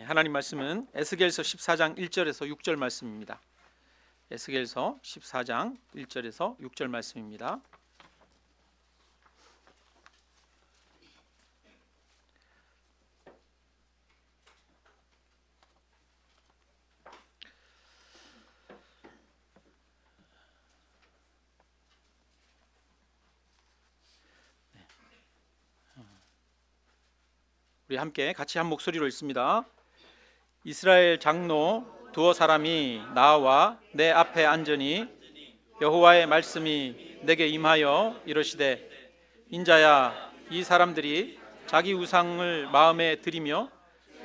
하나님 말씀은 에스겔서 14장 1절에서 6절 말씀입니다. 에스겔서 14장 1절에서 6절 말씀입니다. 우리 함께 같이 한 목소리로 읽습니다. 이스라엘 장로 두어 사람이 나와 내 앞에 앉으니 여호와의 말씀이 내게 임하여 이르시되 인자야, 이 사람들이 자기 우상을 마음에 들이며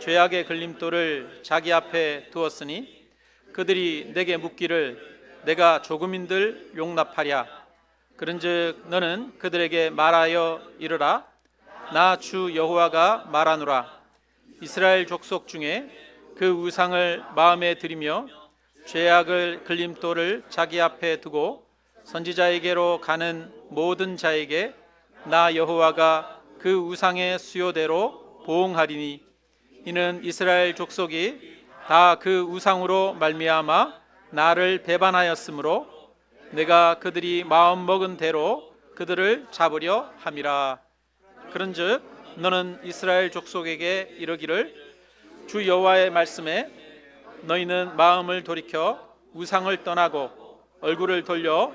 죄악의 걸림돌을 자기 앞에 두었으니 그들이 내게 묻기를 내가 조금인들 용납하랴. 그런즉 너는 그들에게 말하여 이르라. 나 주 여호와가 말하노라. 이스라엘 족속 중에 그 우상을 마음에 들이며 죄악을 걸림돌을 자기 앞에 두고 선지자에게로 가는 모든 자에게 나 여호와가 그 우상의 수요대로 보응하리니 이는 이스라엘 족속이 다 그 우상으로 말미암아 나를 배반하였으므로 내가 그들이 마음 먹은 대로 그들을 잡으려 함이라. 그런즉 너는 이스라엘 족속에게 이르기를 주 여호와의 말씀에 너희는 마음을 돌이켜 우상을 떠나고 얼굴을 돌려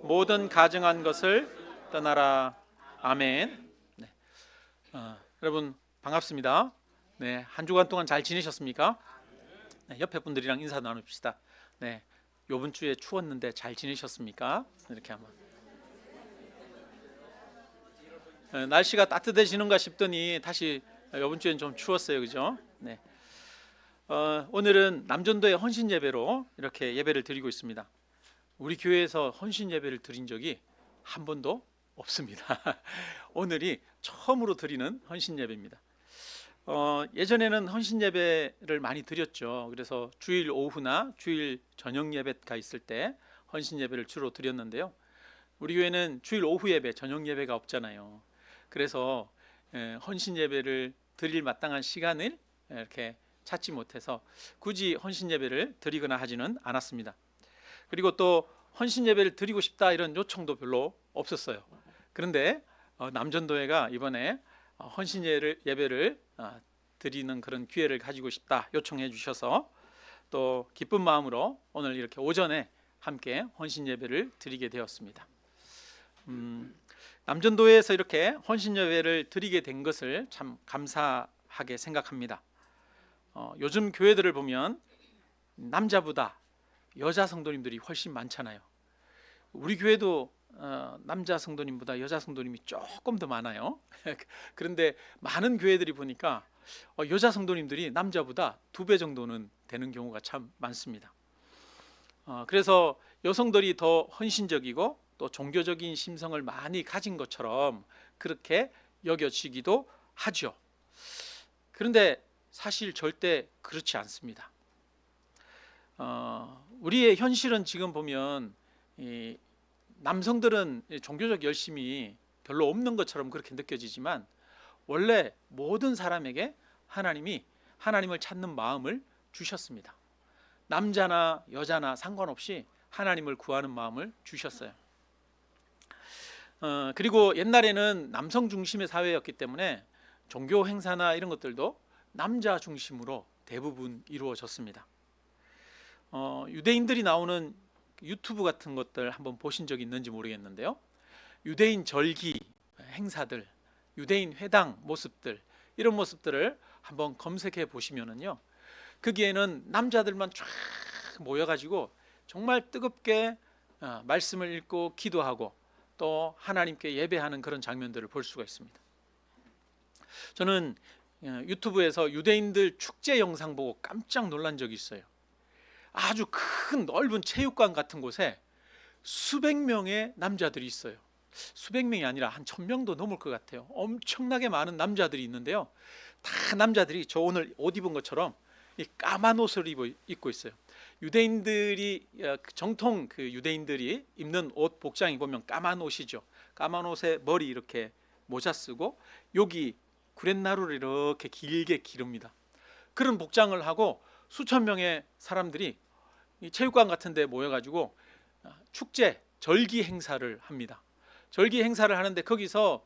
모든 가증한 것을 떠나라. 아멘. 여러분 반갑습니다. 한 주간 동안 잘 지내셨습니까? 옆에 분들이랑 인사 나눕시다. 요번 주에 추웠는데 잘 지내셨습니까? 이렇게 한번. 날씨가 따뜻해지는가 싶더니 다시 이번 주엔 좀 추웠어요, 그죠? 오늘은 남전도의 헌신 예배로 이렇게 예배를 드리고 있습니다. 우리 교회에서 헌신 예배를 드린 적이 한 번도 없습니다. 오늘이 처음으로 드리는 헌신 예배입니다. 예전에는 헌신 예배를 많이 드렸죠. 그래서 주일 오후나 주일 저녁 예배가 있을 때 헌신 예배를 주로 드렸는데요. 우리 교회는 주일 오후 예배, 저녁 예배가 없잖아요. 그래서 헌신 예배를 드릴 마땅한 시간을 이렇게 찾지 못해서 굳이 헌신 예배를 드리거나 하지는 않았습니다. 그리고 또 헌신 예배를 드리고 싶다 이런 요청도 별로 없었어요. 그런데 남전도회가 이번에 헌신 예배를 드리는 그런 기회를 가지고 싶다 요청해 주셔서 또 기쁜 마음으로 오늘 이렇게 오전에 함께 헌신 예배를 드리게 되었습니다. 남전도회에서 이렇게 헌신 예배를 드리게 된 것을 참 감사하게 생각합니다. 요즘 교회들을 보면 남자보다 여자 성도님들이 훨씬 많잖아요. 우리 교회도 남자 성도님보다 여자 성도님이 조금 더 많아요. 그런데 많은 교회들이 보니까 여자 성도님들이 남자보다 2배 정도는 되는 경우가 참 많습니다. 그래서 여성들이 더 헌신적이고 또 종교적인 심성을 많이 가진 것처럼 그렇게 여겨지기도 하죠. 그런데 사실 절대 그렇지 않습니다. 우리의 현실은 지금 보면 이 남성들은 종교적 열심이 별로 없는 것처럼 그렇게 느껴지지만 원래 모든 사람에게 하나님이 하나님을 찾는 마음을 주셨습니다. 남자나 여자나 상관없이 하나님을 구하는 마음을 주셨어요. 그리고 옛날에는 남성 중심의 사회였기 때문에 종교 행사나 이런 것들도 남자 중심으로 대부분 이루어졌습니다. 유대인들이 나오는 유튜브 같은 것들 한번 보신 적 있는지 모르겠는데요. 유대인 절기 행사들, 유대인 회당 모습들 이런 모습들을 한번 검색해 보시면은요. 거기에는 남자들만 쫙 모여가지고 정말 뜨겁게 말씀을 읽고 기도하고 또 하나님께 예배하는 그런 장면들을 볼 수가 있습니다. 저는 유튜브에서 유대인들 축제 영상 보고 깜짝 놀란 적이 있어요. 아주 큰 넓은 체육관 같은 곳에 수백 명의 남자들이 있어요. 수백 명이 아니라 한 1000명도 넘을 것 같아요. 엄청나게 많은 남자들이 있는데요. 다 남자들이 저 오늘 옷 입은 것처럼 이 까만 옷을 입고 있어요. 유대인들이 정통 그 유대인들이 입는 옷 복장이 보면 까만 옷이죠. 까만 옷에 머리 이렇게 모자 쓰고 여기 구렛나루를 이렇게 길게 기릅니다. 그런 복장을 하고 수천 명의 사람들이 이 체육관 같은 데 모여가지고 축제, 절기 행사를 합니다. 절기 행사를 하는데 거기서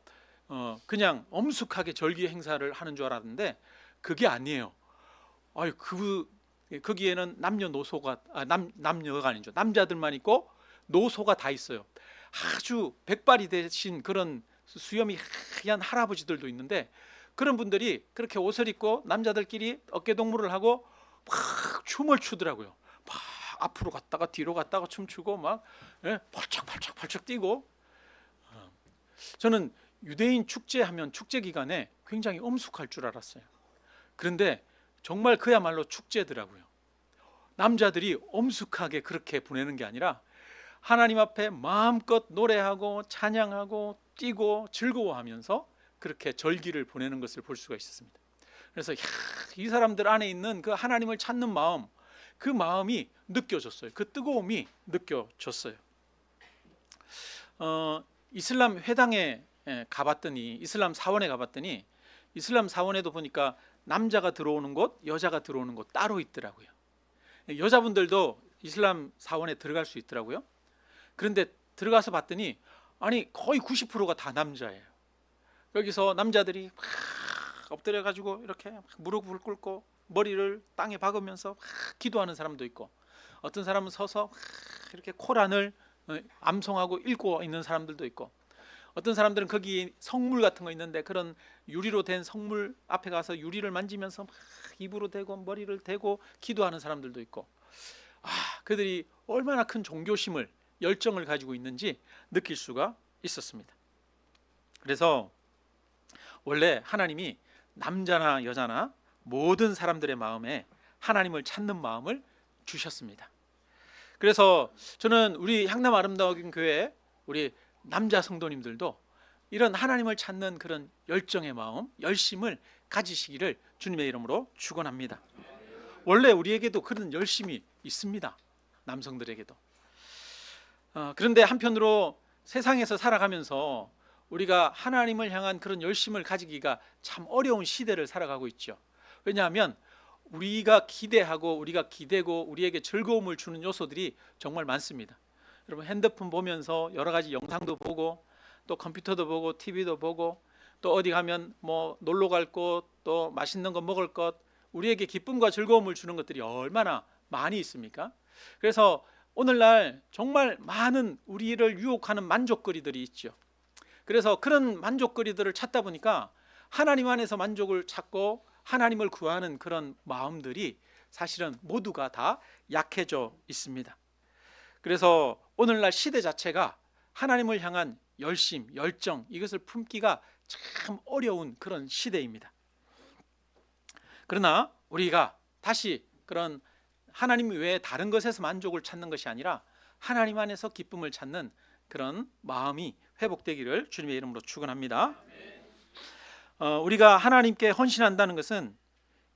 그냥 엄숙하게 절기 행사를 하는 줄 알았는데 그게 아니에요. 거기에는 남녀노소가 남녀가 아니죠. 남자들만 있고 노소가 다 있어요. 아주 백발이 되신 그런 수염이 하얀 할아버지들도 있는데 그런 분들이 그렇게 옷을 입고 남자들끼리 어깨동무를 하고 막 춤을 추더라고요. 막 앞으로 갔다가 뒤로 갔다가 춤추고 막 펄쩍펄쩍 뛰고. 저는 유대인 축제하면 축제 기간에 굉장히 엄숙할 줄 알았어요. 그런데 정말 그야말로 축제더라고요. 남자들이 엄숙하게 그렇게 보내는 게 아니라 하나님 앞에 마음껏 노래하고 찬양하고 뛰고 즐거워하면서 그렇게 절기를 보내는 것을 볼 수가 있었습니다. 그래서 이 사람들 안에 있는 그 하나님을 찾는 마음, 그 마음이 느껴졌어요. 그 뜨거움이 느껴졌어요. 이슬람 회당에 가봤더니, 이슬람 사원에 가봤더니 이슬람 사원에도 보니까 남자가 들어오는 곳, 여자가 들어오는 곳 따로 있더라고요. 여자분들도 이슬람 사원에 들어갈 수 있더라고요. 그런데 들어가서 봤더니 아니 거의 90%가 다 남자예요. 여기서 남자들이 막 엎드려 가지고 이렇게 무릎을 꿇고 머리를 땅에 박으면서 막 기도하는 사람도 있고, 어떤 사람은 서서 막 이렇게 코란을 암송하고 읽고 있는 사람들도 있고, 어떤 사람들은 거기 성물 같은 거 있는데 그런 유리로 된 성물 앞에 가서 유리를 만지면서 막 입으로 대고 머리를 대고 기도하는 사람들도 있고, 그들이 얼마나 큰 종교심을, 열정을 가지고 있는지 느낄 수가 있었습니다. 그래서 원래 하나님이 남자나 여자나 모든 사람들의 마음에 하나님을 찾는 마음을 주셨습니다. 그래서 저는 우리 향남 아름다운 교회 우리 남자 성도님들도 이런 하나님을 찾는 그런 열정의 마음, 열심을 가지시기를 주님의 이름으로 축원합니다. 원래 우리에게도 그런 열심이 있습니다. 남성들에게도. 그런데 한편으로 세상에서 살아가면서 우리가 하나님을 향한 그런 열심을 가지기가 참 어려운 시대를 살아가고 있죠. 왜냐하면 우리가 기대하고 우리가 기대고 우리에게 즐거움을 주는 요소들이 정말 많습니다. 여러분 핸드폰 보면서 여러 가지 영상도 보고 또 컴퓨터도 보고 TV도 보고 또 어디 가면 뭐 놀러 갈 곳, 또 맛있는 거 먹을 것, 우리에게 기쁨과 즐거움을 주는 것들이 얼마나 많이 있습니까? 그래서 오늘날 정말 많은 우리를 유혹하는 만족거리들이 있죠. 그래서 그런 만족거리들을 찾다 보니까 하나님 안에서 만족을 찾고 하나님을 구하는 그런 마음들이 사실은 모두가 다 약해져 있습니다. 그래서 오늘날 시대 자체가 하나님을 향한 열심, 열정, 이것을 품기가 참 어려운 그런 시대입니다. 그러나 우리가 다시 그런 하나님 외에 다른 것에서 만족을 찾는 것이 아니라 하나님 안에서 기쁨을 찾는 그런 마음이 회복되기를 주님의 이름으로 축원합니다. 우리가 하나님께 헌신한다는 것은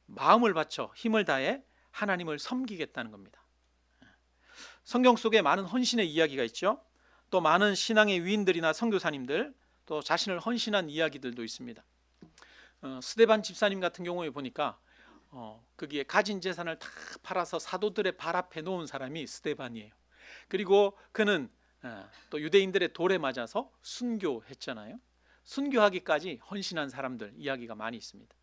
마음을 바쳐 힘을 다해 하나님을 섬기겠다는 겁니다. 성경 속에 많은 헌신의 이야기가 있죠. 또 많은 신앙의 위인들이나 선교사님들, 또 자신을 헌신한 이야기들도 있습니다. 스데반 집사님 같은 경우에 보니까 거기에 가진 재산을 다 팔아서 사도들의 발 앞에 놓은 사람이 스데반이에요. 그리고 그는 또 유대인들의 돌에 맞아서 순교했잖아요. 순교하기까지 헌신한 사람들 이야기가 많이 있습니다.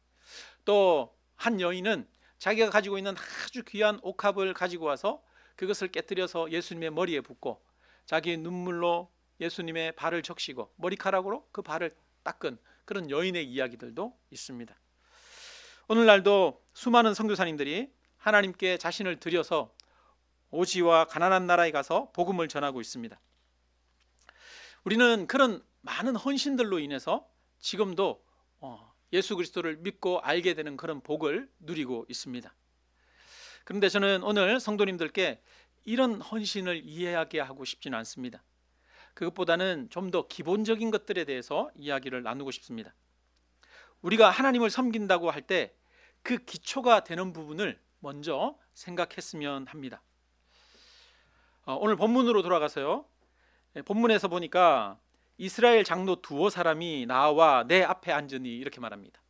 또 한 여인은 자기가 가지고 있는 아주 귀한 옥합을 가지고 와서 그것을 깨뜨려서 예수님의 머리에 붓고 자기의 눈물로 예수님의 발을 적시고 머리카락으로 그 발을 닦은 그런 여인의 이야기들도 있습니다. 오늘날도 수많은 선교사님들이 하나님께 자신을 드려서 오지와 가난한 나라에 가서 복음을 전하고 있습니다. 우리는 그런 많은 헌신들로 인해서 지금도 예수 그리스도를 믿고 알게 되는 그런 복을 누리고 있습니다. 그런데 저는 오늘 성도님들께 이런 헌신을 이해하게 하고 싶지는 않습니다. 그것보다는 좀 더 기본적인 것들에 대해서 이야기를 나누고 싶습니다. 우리가 하나님을 섬긴다고 할 때 그 기초가 되는 부분을 먼저 생각했으면 합니다. 오늘 본문으로 돌아가서요. 본문에서 보니까 이스라엘 장로 두어 사람이 나와 내 앞에 앉으니 이렇게 말합니다.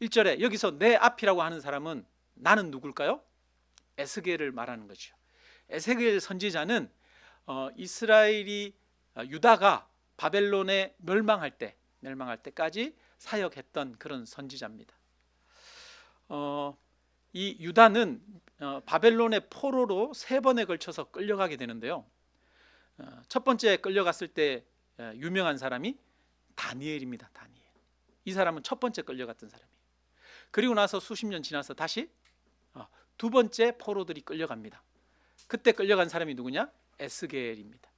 1절에 여기서 내 앞이라고 하는 사람은 나는 누굴까요? 에스겔을 말하는 거죠. 에스겔 선지자는 이스라엘이 유다가 바벨론에 멸망할 때까지 사역했던 그런 선지자입니다. 이 유다는 바벨론의 포로로 3번에 걸쳐서 끌려가게 되는데요. 첫 번째 끌려갔을 때 유명한 사람이 다니엘입니다. 다니엘. 이 사람은 첫 번째 끌려갔던 사람이에요. 그리고 나서 수십 년 지나서 다시 두 번째 포로들이 끌려갑니다. 그때 끌려간 사람이 누구냐? 에스겔입니다.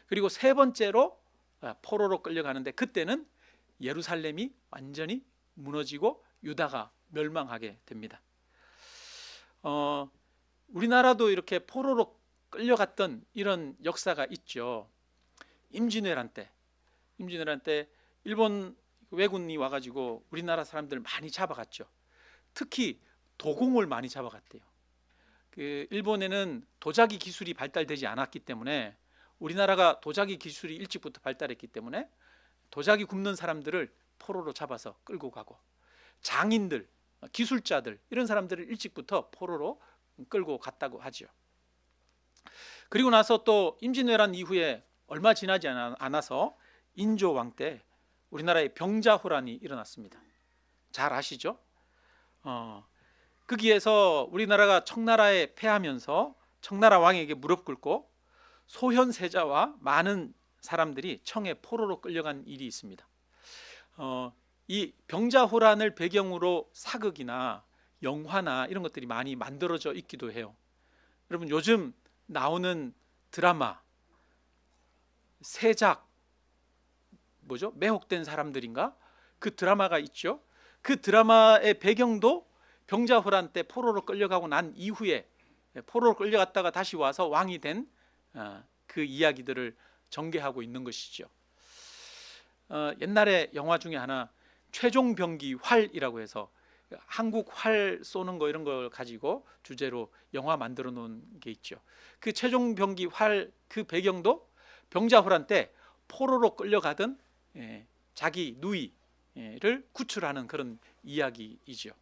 그리고 세 번째로 포로로 끌려가는데 그때는 예루살렘이 완전히 무너지고 유다가 멸망하게 됩니다. 우리나라도 이렇게 포로로 끌려갔던 이런 역사가 있죠. 임진왜란 때 일본 왜군이 와가지고 우리나라 사람들 많이 잡아갔죠. 특히 도공을 많이 잡아갔대요. 일본에는 도자기 기술이 발달되지 않았기 때문에, 우리나라가 도자기 기술이 일찍부터 발달했기 때문에 도자기 굽는 사람들을 포로로 잡아서 끌고 가고, 장인들, 기술자들 이런 사람들을 일찍부터 포로로 끌고 갔다고 하죠. 그리고 나서 또 임진왜란 이후에 얼마 지나지 않아서 인조왕 때 우리나라에 병자호란이 일어났습니다. 잘 아시죠? 거기에서 우리나라가 청나라에 패하면서 청나라 왕에게 무릎 꿇고 소현세자와 많은 사람들이 청에 포로로 끌려간 일이 있습니다. 이 병자호란을 배경으로 사극이나 영화나 이런 것들이 많이 만들어져 있기도 해요. 여러분, 요즘 나오는 드라마 세작 매혹된 사람들인가? 그 드라마가 있죠. 그 드라마의 배경도 병자호란 때 포로로 끌려가고 난 이후에 포로로 끌려갔다가 다시 와서 왕이 된 그 이야기들을 전개하고 있는 것이죠. 옛날에 영화 중에 하나 최종병기 활이라고 해서 한국 활 쏘는 거 이런 걸 가지고 주제로 영화 만들어 놓은 게 있죠. 그 최종병기 활 그 배경도 병자호란 때 포로로 끌려가던 자기 누이를 구출하는 그런 이야기이죠.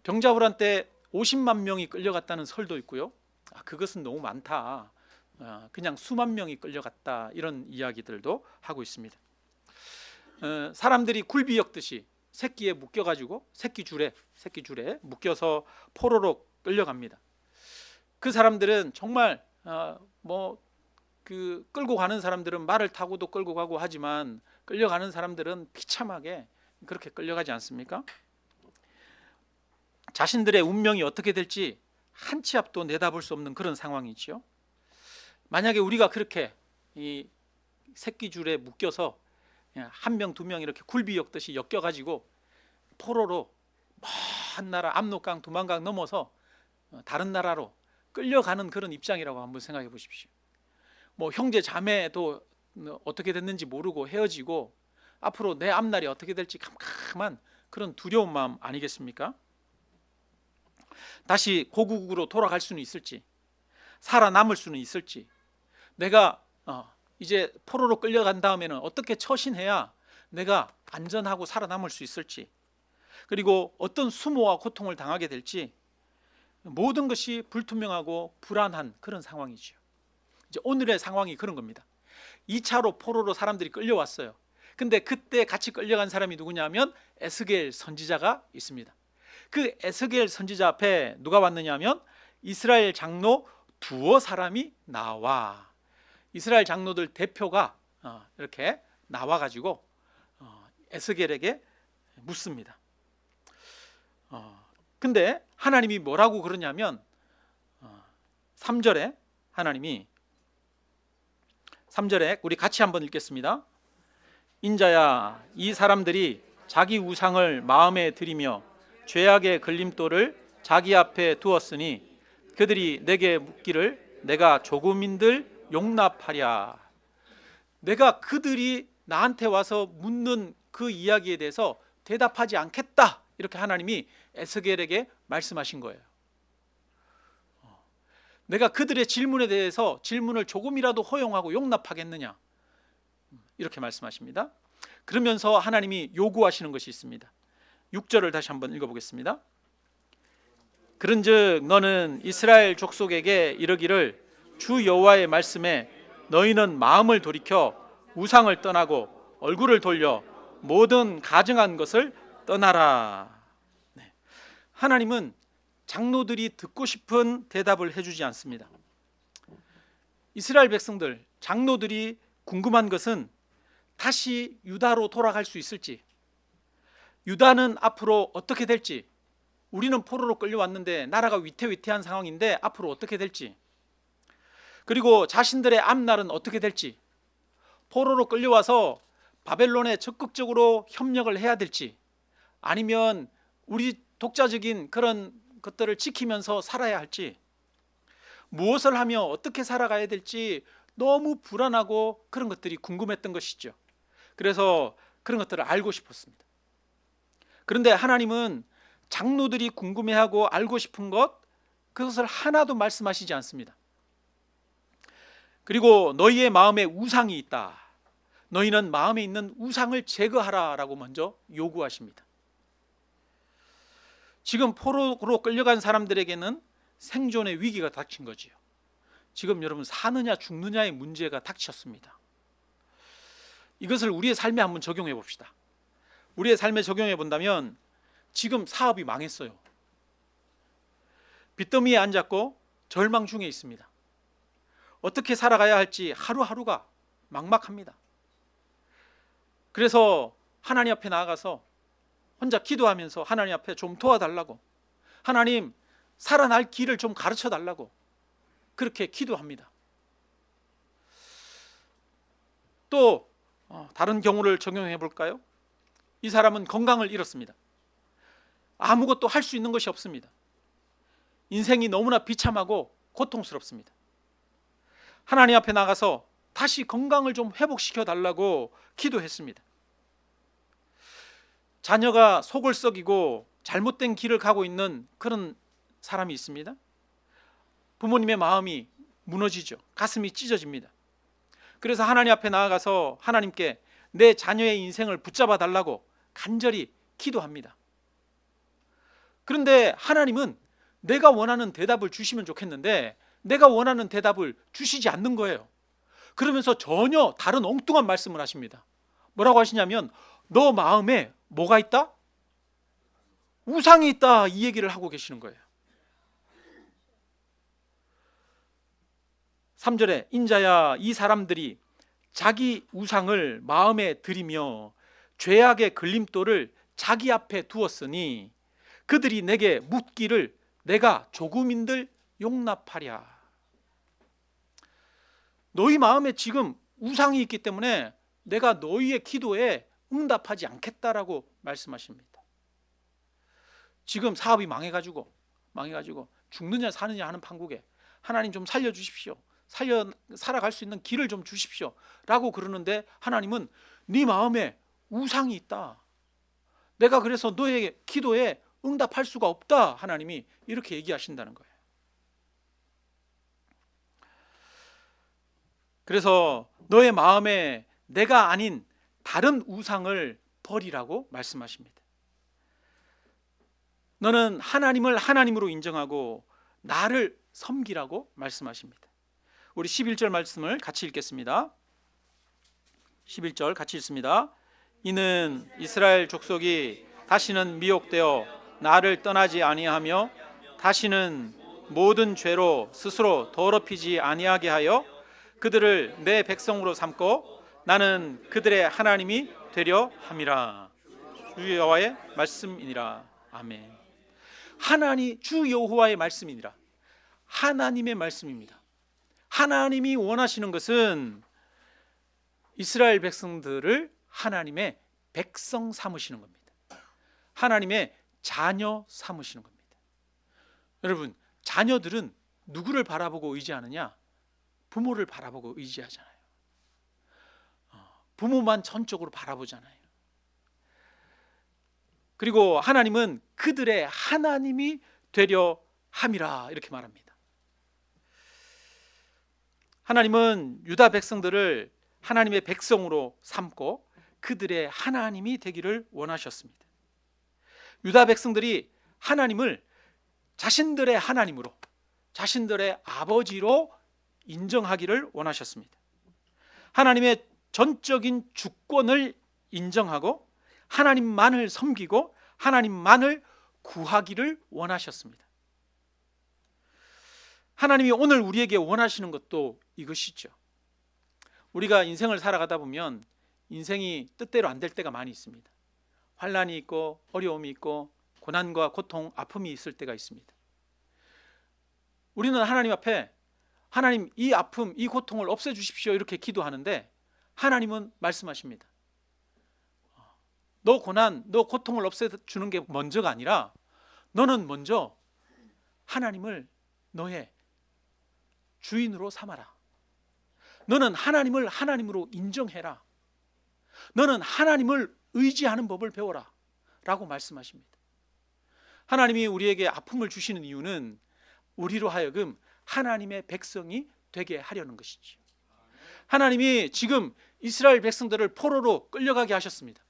병자호란 때 50만 명이 끌려갔다는 설도 있고요. 그것은 너무 많다. 그냥 수만 명이 끌려갔다, 이런 이야기들도 하고 있습니다. 사람들이 굴비 엮듯이 새끼에 묶여가지고 새끼 줄에 묶여서 포로로 끌려갑니다. 그 사람들은 정말 끌고 가는 사람들은 말을 타고도 끌고 가고 하지만 끌려가는 사람들은 비참하게 그렇게 끌려가지 않습니까? 자신들의 운명이 어떻게 될지 한 치 앞도 내다볼 수 없는 그런 상황이죠. 만약에 우리가 그렇게 이 새끼줄에 묶여서 한 명, 두 명 이렇게 굴비 엮듯이 엮여가지고 포로로 먼 나라 압록강, 두만강 넘어서 다른 나라로 끌려가는 그런 입장이라고 한번 생각해 보십시오. 형제 자매도 어떻게 됐는지 모르고 헤어지고 앞으로 내 앞날이 어떻게 될지 캄캄한 그런 두려운 마음 아니겠습니까? 다시 고국으로 돌아갈 수는 있을지, 살아남을 수는 있을지, 내가 이제 포로로 끌려간 다음에는 어떻게 처신해야 내가 안전하고 살아남을 수 있을지, 그리고 어떤 수모와 고통을 당하게 될지, 모든 것이 불투명하고 불안한 그런 상황이죠. 이제 오늘의 상황이 그런 겁니다. 2차로 포로로 사람들이 끌려왔어요. 근데 그때 같이 끌려간 사람이 누구냐면 에스겔 선지자가 있습니다. 그 에스겔 선지자 앞에 누가 왔느냐 하면 이스라엘 장로 두어 사람이 나와, 이스라엘 장로들 대표가 이렇게 나와가지고 에스겔에게 묻습니다. 근데 하나님이 뭐라고 그러냐면 3절에 하나님이 3절에 우리 같이 한번 읽겠습니다. 인자야, 이 사람들이 자기 우상을 마음에 들이며 죄악의 걸림돌을 자기 앞에 두었으니 그들이 내게 묻기를 내가 조금인들 용납하랴. 내가 그들이 나한테 와서 묻는 그 이야기에 대해서 대답하지 않겠다, 이렇게 하나님이 에스겔에게 말씀하신 거예요. 내가 그들의 질문에 대해서 질문을 조금이라도 허용하고 용납하겠느냐, 이렇게 말씀하십니다. 그러면서 하나님이 요구하시는 것이 있습니다. 6절을 다시 한번 읽어보겠습니다. 그런즉 너는 이스라엘 족속에게 이르기를 주 여호와의 말씀에 너희는 마음을 돌이켜 우상을 떠나고 얼굴을 돌려 모든 가증한 것을 떠나라. 네. 하나님은 장로들이 듣고 싶은 대답을 해주지 않습니다. 이스라엘 백성들, 장로들이 궁금한 것은 다시 유다로 돌아갈 수 있을지, 유다는 앞으로 어떻게 될지, 우리는 포로로 끌려왔는데 나라가 위태위태한 상황인데 앞으로 어떻게 될지, 그리고 자신들의 앞날은 어떻게 될지, 포로로 끌려와서 바벨론에 적극적으로 협력을 해야 될지, 아니면 우리 독자적인 그런 것들을 지키면서 살아야 할지, 무엇을 하며 어떻게 살아가야 될지 너무 불안하고 그런 것들이 궁금했던 것이죠. 그래서 그런 것들을 알고 싶었습니다. 그런데 하나님은 장로들이 궁금해하고 알고 싶은 것, 그것을 하나도 말씀하시지 않습니다. 그리고 너희의 마음에 우상이 있다, 너희는 마음에 있는 우상을 제거하라 라고 먼저 요구하십니다. 지금 포로로 끌려간 사람들에게는 생존의 위기가 닥친 거지요. 지금 여러분 사느냐 죽느냐의 문제가 닥쳤습니다. 이것을 우리의 삶에 한번 적용해 봅시다. 우리의 삶에 적용해 본다면 지금 사업이 망했어요. 빚더미에 앉았고 절망 중에 있습니다. 어떻게 살아가야 할지 하루하루가 막막합니다. 그래서 하나님 앞에 나아가서 혼자 기도하면서 하나님 앞에 좀 도와달라고, 하나님 살아날 길을 좀 가르쳐 달라고 그렇게 기도합니다. 또 다른 경우를 적용해 볼까요? 이 사람은 건강을 잃었습니다. 아무것도 할 수 있는 것이 없습니다. 인생이 너무나 비참하고 고통스럽습니다. 하나님 앞에 나가서 다시 건강을 좀 회복시켜 달라고 기도했습니다. 자녀가 속을 썩이고 잘못된 길을 가고 있는 그런 사람이 있습니다. 부모님의 마음이 무너지죠. 가슴이 찢어집니다. 그래서 하나님 앞에 나아가서 하나님께 내 자녀의 인생을 붙잡아 달라고 간절히 기도합니다. 그런데 하나님은 내가 원하는 대답을 주시면 좋겠는데 내가 원하는 대답을 주시지 않는 거예요. 그러면서 전혀 다른 엉뚱한 말씀을 하십니다. 뭐라고 하시냐면 너 마음에 뭐가 있다? 우상이 있다, 이 얘기를 하고 계시는 거예요. 3절에 인자야 이 사람들이 자기 우상을 마음에 들이며 죄악의 걸림돌을 자기 앞에 두었으니 그들이 내게 묻기를 내가 조금인들 용납하랴. 너희 마음에 지금 우상이 있기 때문에 내가 너희의 기도에 응답하지 않겠다라고 말씀하십니다. 지금 사업이 망해가지고 죽느냐 사느냐 하는 판국에 하나님 좀 살려주십시오, 살아갈 수 있는 길을 좀 주십시오 라고 그러는데 하나님은 네 마음에 우상이 있다, 내가 그래서 너의 기도에 응답할 수가 없다, 하나님이 이렇게 얘기하신다는 거예요. 그래서 너의 마음에 내가 아닌 다른 우상을 버리라고 말씀하십니다. 너는 하나님을 하나님으로 인정하고 나를 섬기라고 말씀하십니다. 우리 11절 말씀을 같이 읽겠습니다. 11절 같이 읽습니다. 이는 이스라엘 족속이 다시는 미혹되어 나를 떠나지 아니하며 다시는 모든 죄로 스스로 더럽히지 아니하게 하여 그들을 내 백성으로 삼고 나는 그들의 하나님이 되려 함이라. 주 여호와의 말씀이니라. 아멘. 하나님, 주 여호와의 말씀이니라. 하나님의 말씀입니다. 하나님이 원하시는 것은 이스라엘 백성들을 하나님의 백성 삼으시는 겁니다. 하나님의 자녀 삼으시는 겁니다. 여러분, 자녀들은 누구를 바라보고 의지하느냐? 부모를 바라보고 의지하잖아요. 부모만 전적으로 바라보잖아요. 그리고 하나님은 그들의 하나님이 되려 함이라 이렇게 말합니다. 하나님은 유다 백성들을 하나님의 백성으로 삼고 그들의 하나님이 되기를 원하셨습니다. 유다 백성들이 하나님을 자신들의 하나님으로, 자신들의 아버지로 인정하기를 원하셨습니다. 하나님의 전적인 주권을 인정하고 하나님만을 섬기고 하나님만을 구하기를 원하셨습니다. 하나님이 오늘 우리에게 원하시는 것도 이것이죠. 우리가 인생을 살아가다 보면 인생이 뜻대로 안 될 때가 많이 있습니다. 환난이 있고 어려움이 있고 고난과 고통, 아픔이 있을 때가 있습니다. 우리는 하나님 앞에 하나님 이 아픔, 이 고통을 없애주십시오 이렇게 기도하는데 하나님은 말씀하십니다. 너 고난, 너 고통을 없애주는 게 먼저가 아니라 너는 먼저 하나님을 너의 주인으로 삼아라. 너는 하나님을 하나님으로 인정해라. 너는 하나님을 의지하는 법을 배워라 라고 말씀하십니다. 하나님이 우리에게 아픔을 주시는 이유는 우리로 하여금 하나님의 백성이 되게 하려는 것이죠. 하나님이 지금 이스라엘 백성들을 포로로 끌려가게 하셨습니다.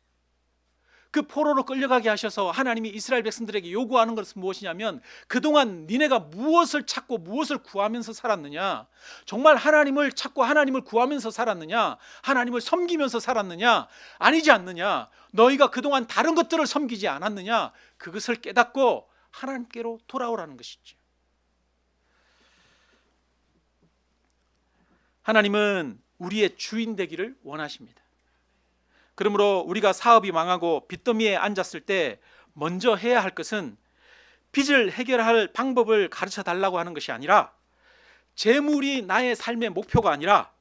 그 포로로 끌려가게 하셔서 하나님이 이스라엘 백성들에게 요구하는 것은 무엇이냐면 그동안 니네가 무엇을 찾고 무엇을 구하면서 살았느냐, 정말 하나님을 찾고 하나님을 구하면서 살았느냐, 하나님을 섬기면서 살았느냐, 아니지 않느냐, 너희가 그동안 다른 것들을 섬기지 않았느냐, 그것을 깨닫고 하나님께로 돌아오라는 것이죠. 하나님은 우리의 주인 되기를 원하십니다. 그러므로 우리가 사업이 망하고 빚더미에 앉았을 때 먼저 해야 할 것은 빚을 해결할 방법을 가르쳐 달라고 하는 것이 아니라 재물이 나의 삶의 목표가 아니라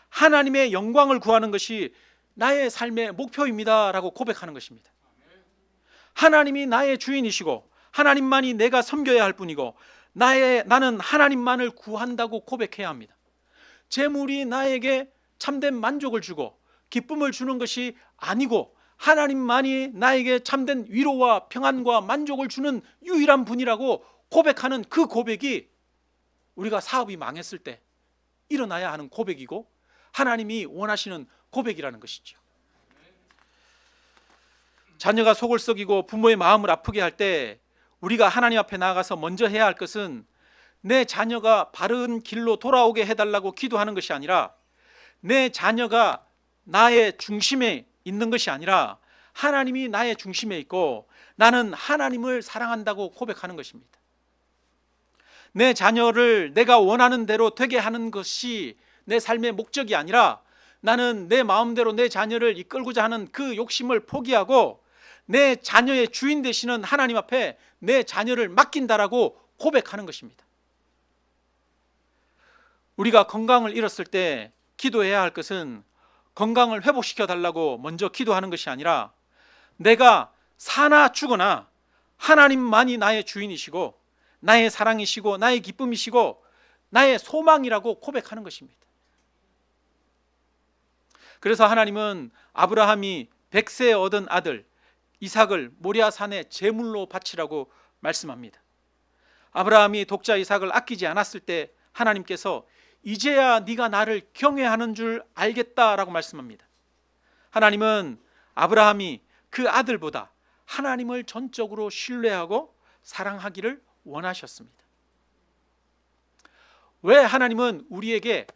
하나님의 영광을 구하는 것이 나의 삶의 목표입니다 라고 고백하는 것입니다. 하나님이 나의 주인이시고 하나님만이 내가 섬겨야 할 뿐이고 나는 하나님만을 구한다고 고백해야 합니다. 재물이 나에게 참된 만족을 주고 기쁨을 주는 것이 아니고 하나님만이 나에게 참된 위로와 평안과 만족을 주는 유일한 분이라고 고백하는 그 고백이 우리가 사업이 망했을 때 일어나야 하는 고백이고 하나님이 원하시는 고백이라는 것이죠. 자녀가 속을 썩이고 부모의 마음을 아프게 할 때 우리가 하나님 앞에 나아가서 먼저 해야 할 것은 내 자녀가 바른 길로 돌아오게 해달라고 기도하는 것이 아니라 내 자녀가 나의 중심에 있는 것이 아니라 하나님이 나의 중심에 있고 나는 하나님을 사랑한다고 고백하는 것입니다. 내 자녀를 내가 원하는 대로 되게 하는 것이 내 삶의 목적이 아니라 나는 내 마음대로 내 자녀를 이끌고자 하는 그 욕심을 포기하고 내 자녀의 주인 되시는 하나님 앞에 내 자녀를 맡긴다라고 고백하는 것입니다. 우리가 건강을 잃었을 때 기도해야 할 것은 건강을 회복시켜 달라고 먼저 기도하는 것이 아니라 내가 사나 죽으나 하나님만이 나의 주인이시고 나의 사랑이시고 나의 기쁨이시고 나의 소망이라고 고백하는 것입니다. 그래서 하나님은 아브라함이 100세에 얻은 아들 이삭을 모리아 산에 제물로 바치라고 말씀합니다. 아브라함이 독자 이삭을 아끼지 않았을 때 하나님께서 이제야 네가 나를 경외하는 줄 알겠다라고 말씀합니다. 하나님은 아브라함이 그 아들보다 하나님을 전적으로 신뢰하고 사랑하기를 원하셨습니다. 왜 하나님은 우리에게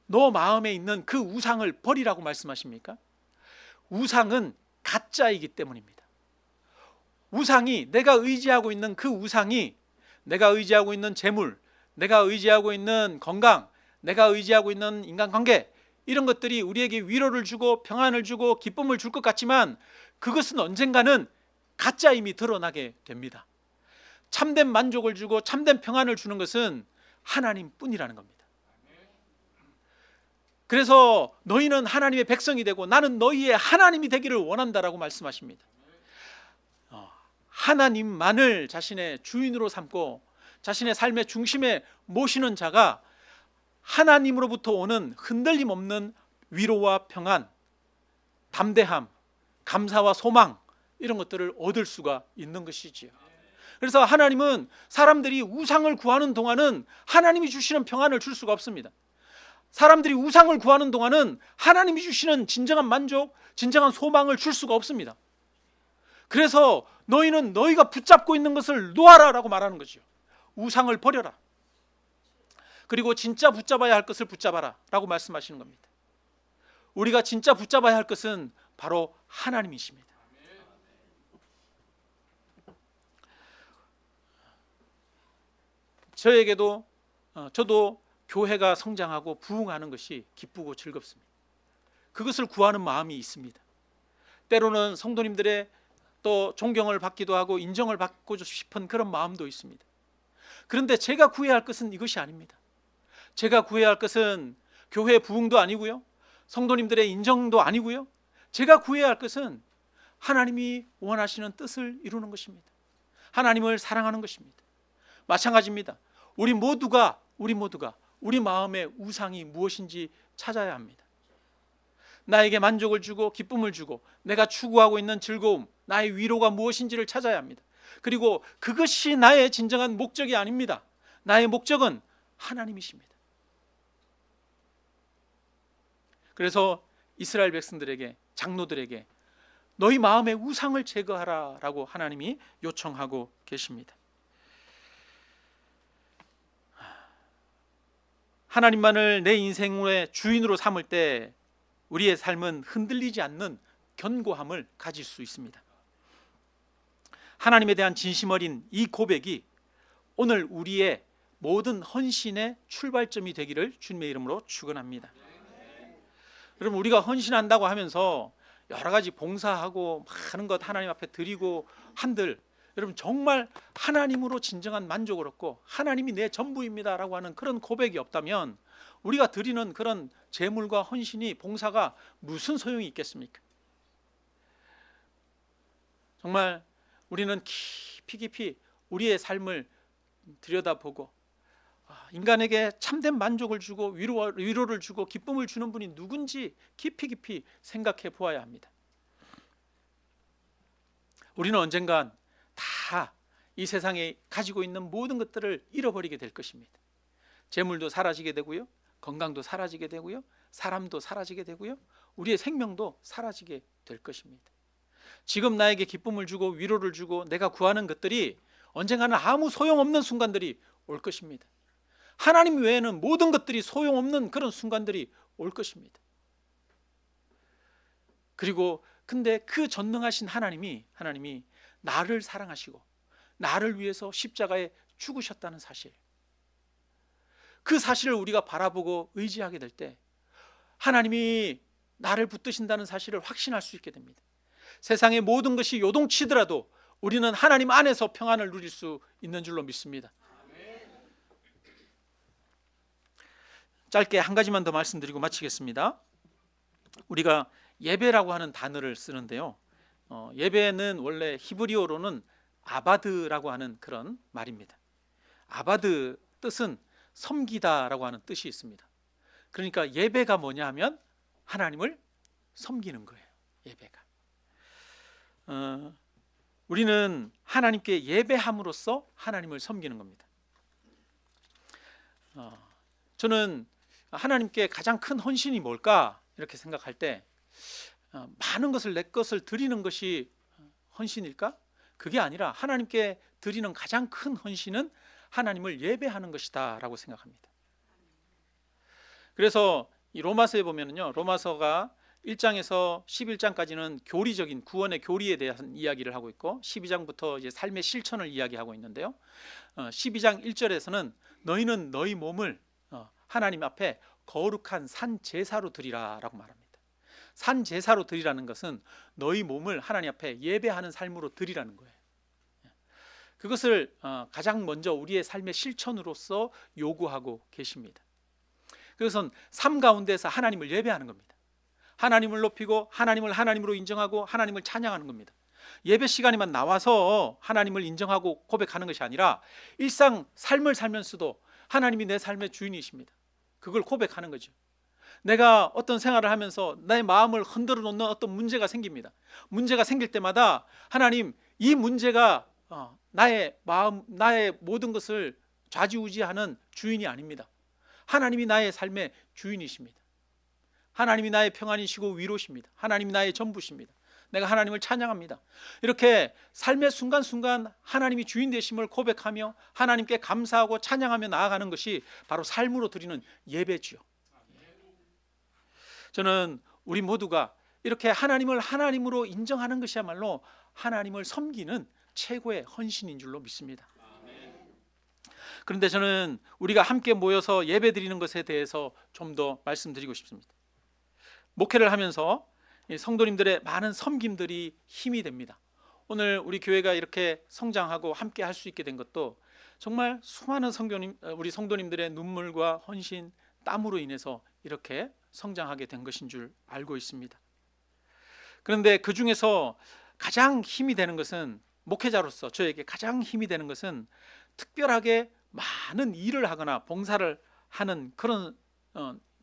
너 마음에 있는 그 우상을 버리라고 말씀하십니까? 우상은 가짜이기 때문입니다. 우상이, 내가 의지하고 있는 그 우상이 내가 의지하고 있는 재물, 내가 의지하고 있는 건강, 내가 의지하고 있는 인간관계, 이런 것들이 우리에게 위로를 주고 평안을 주고 기쁨을 줄 것 같지만 그것은 언젠가는 가짜임이 드러나게 됩니다. 참된 만족을 주고 참된 평안을 주는 것은 하나님뿐이라는 겁니다. 그래서 너희는 하나님의 백성이 되고 나는 너희의 하나님이 되기를 원한다라고 말씀하십니다. 하나님만을 자신의 주인으로 삼고 자신의 삶의 중심에 모시는 자가 하나님으로부터 오는 흔들림 없는 위로와 평안, 담대함, 감사와 소망, 이런 것들을 얻을 수가 있는 것이지요. 그래서 하나님은 사람들이 우상을 구하는 동안은 하나님이 주시는 평안을 줄 수가 없습니다. 사람들이 우상을 구하는 동안은 하나님이 주시는 진정한 만족, 진정한 소망을 줄 수가 없습니다. 그래서 너희는 너희가 붙잡고 있는 것을 놓아라라고 말하는 거죠. 우상을 버려라. 그리고 진짜 붙잡아야 할 것을 붙잡아라 라고 말씀하시는 겁니다. 우리가 진짜 붙잡아야 할 것은 바로 하나님이십니다. 저도 교회가 성장하고 부흥하는 것이 기쁘고 즐겁습니다. 그것을 구하는 마음이 있습니다. 때로는 성도님들의 또 존경을 받기도 하고 인정을 받고 싶은 그런 마음도 있습니다. 그런데 제가 구해야 할 것은 이것이 아닙니다. 제가 구해야 할 것은 교회 부흥도 아니고요, 성도님들의 인정도 아니고요, 제가 구해야 할 것은 하나님이 원하시는 뜻을 이루는 것입니다. 하나님을 사랑하는 것입니다. 마찬가지입니다. 우리 모두가 우리 마음의 우상이 무엇인지 찾아야 합니다. 나에게 만족을 주고 기쁨을 주고 내가 추구하고 있는 즐거움, 나의 위로가 무엇인지를 찾아야 합니다. 그리고 그것이 나의 진정한 목적이 아닙니다. 나의 목적은 하나님이십니다. 그래서 이스라엘 백성들에게, 장로들에게 너희 마음의 우상을 제거하라 라고 하나님이 요청하고 계십니다. 하나님만을 내 인생의 주인으로 삼을 때 우리의 삶은 흔들리지 않는 견고함을 가질 수 있습니다. 하나님에 대한 진심 어린 이 고백이 오늘 우리의 모든 헌신의 출발점이 되기를 주님의 이름으로 축원합니다. 여러분, 우리가 헌신한다고 하면서 여러 가지 봉사하고 많은 것 하나님 앞에 드리고 한들, 여러분 정말 하나님으로 진정한 만족을 얻고 하나님이 내 전부입니다 라고 하는 그런 고백이 없다면 우리가 드리는 그런 제물과 헌신이, 봉사가 무슨 소용이 있겠습니까? 정말 우리는 깊이 우리의 삶을 들여다보고 인간에게 참된 만족을 주고 위로를 주고 기쁨을 주는 분이 누군지 깊이 생각해 보아야 합니다. 우리는 언젠간 다 이 세상에 가지고 있는 모든 것들을 잃어버리게 될 것입니다. 재물도 사라지게 되고요, 건강도 사라지게 되고요, 사람도 사라지게 되고요, 우리의 생명도 사라지게 될 것입니다. 지금 나에게 기쁨을 주고 위로를 주고 내가 구하는 것들이 언젠가는 아무 소용없는 순간들이 올 것입니다. 하나님 외에는 모든 것들이 소용없는 그런 순간들이 올 것입니다. 그리고 근데 그 전능하신 하나님이 나를 사랑하시고 나를 위해서 십자가에 죽으셨다는 사실, 그 사실을 우리가 바라보고 의지하게 될 때 하나님이 나를 붙드신다는 사실을 확신할 수 있게 됩니다. 세상의 모든 것이 요동치더라도 우리는 하나님 안에서 평안을 누릴 수 있는 줄로 믿습니다. 짧게 한 가지만 더 말씀드리고 마치겠습니다. 우리가 예배라고 하는 단어를 쓰는데요, 예배는 원래 히브리어로는 아바드라고 하는 그런 말입니다. 아바드 뜻은 섬기다라고 하는 뜻이 있습니다. 그러니까 예배가 뭐냐 하면 하나님을 섬기는 거예요. 예배가 우리는 하나님께 예배함으로써 하나님을 섬기는 겁니다. 저는 하나님께 가장 큰 헌신이 뭘까 이렇게 생각할 때 많은 것을, 내 것을 드리는 것이 헌신일까? 그게 아니라 하나님께 드리는 가장 큰 헌신은 하나님을 예배하는 것이다 라고 생각합니다. 그래서 이 로마서에 보면은요, 로마서가 1장에서 11장까지는 교리적인 구원의 교리에 대한 이야기를 하고 있고 12장부터 이제 삶의 실천을 이야기하고 있는데요, 12장 1절에서는 너희는 너희 몸을 하나님 앞에 거룩한 산 제사로 드리라 라고 말합니다. 산 제사로 드리라는 것은 너희 몸을 하나님 앞에 예배하는 삶으로 드리라는 거예요. 그것을 가장 먼저 우리의 삶의 실천으로서 요구하고 계십니다. 그것은 삶 가운데서 하나님을 예배하는 겁니다. 하나님을 높이고 하나님을 하나님으로 인정하고 하나님을 찬양하는 겁니다. 예배 시간에만 나와서 하나님을 인정하고 고백하는 것이 아니라 일상 삶을 살면서도 하나님이 내 삶의 주인이십니다. 그걸 고백하는 거죠. 내가 어떤 생활을 하면서 내 마음을 흔들어 놓는 어떤 문제가 생깁니다. 문제가 생길 때마다 하나님, 이 문제가 나의 마음, 나의 모든 것을 좌지우지하는 주인이 아닙니다. 하나님이 나의 삶의 주인이십니다. 하나님이 나의 평안이시고 위로십니다. 하나님이 나의 전부십니다. 내가 하나님을 찬양합니다. 이렇게 삶의 순간순간 하나님이 주인 되심을 고백하며 하나님께 감사하고 찬양하며 나아가는 것이 바로 삶으로 드리는 예배지요. 저는 우리 모두가 이렇게 하나님을 하나님으로 인정하는 것이야말로 하나님을 섬기는 최고의 헌신인 줄로 믿습니다. 그런데 저는 우리가 함께 모여서 예배 드리는 것에 대해서 좀 더 말씀드리고 싶습니다. 목회를 하면서 성도님들의 많은 섬김들이 힘이 됩니다. 오늘 우리 교회가 이렇게 성장하고 함께 할 수 있게 된 것도 정말 수많은 우리 성도님들의 눈물과 헌신, 땀으로 인해서 이렇게 성장하게 된 것인 줄 알고 있습니다. 그런데 그 중에서 가장 힘이 되는 것은, 목회자로서 저에게 가장 힘이 되는 것은 특별하게 많은 일을 하거나 봉사를 하는 그런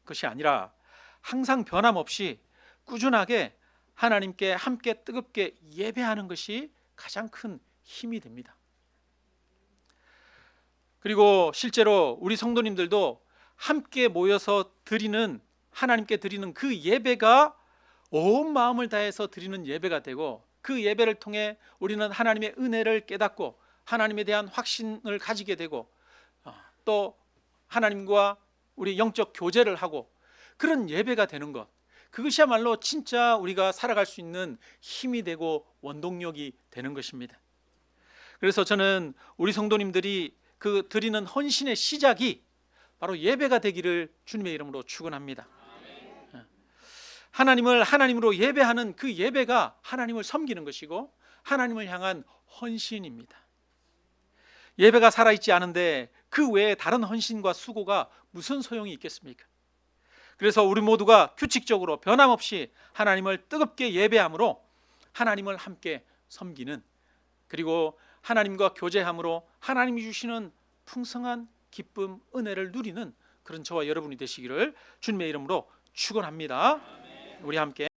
것이 아니라 항상 변함없이 꾸준하게 하나님께 함께 뜨겁게 예배하는 것이 가장 큰 힘이 됩니다. 그리고 실제로 우리 성도님들도 함께 모여서 하나님께 드리는 그 예배가 온 마음을 다해서 드리는 예배가 되고, 그 예배를 통해 우리는 하나님의 은혜를 깨닫고 하나님에 대한 확신을 가지게 되고, 또 하나님과 우리 영적 교제를 하고, 그런 예배가 되는 것, 그것이야말로 진짜 우리가 살아갈 수 있는 힘이 되고 원동력이 되는 것입니다. 그래서 저는 우리 성도님들이 그 드리는 헌신의 시작이 바로 예배가 되기를 주님의 이름으로 축원합니다. 하나님을 하나님으로 예배하는 그 예배가 하나님을 섬기는 것이고 하나님을 향한 헌신입니다. 예배가 살아있지 않은데 그 외에 다른 헌신과 수고가 무슨 소용이 있겠습니까? 그래서 우리 모두가 규칙적으로 변함없이 하나님을 뜨겁게 예배함으로 하나님을 함께 섬기는, 그리고 하나님과 교제함으로 하나님이 주시는 풍성한 기쁨, 은혜를 누리는 그런 저와 여러분이 되시기를 주님의 이름으로 축원합니다. 우리 함께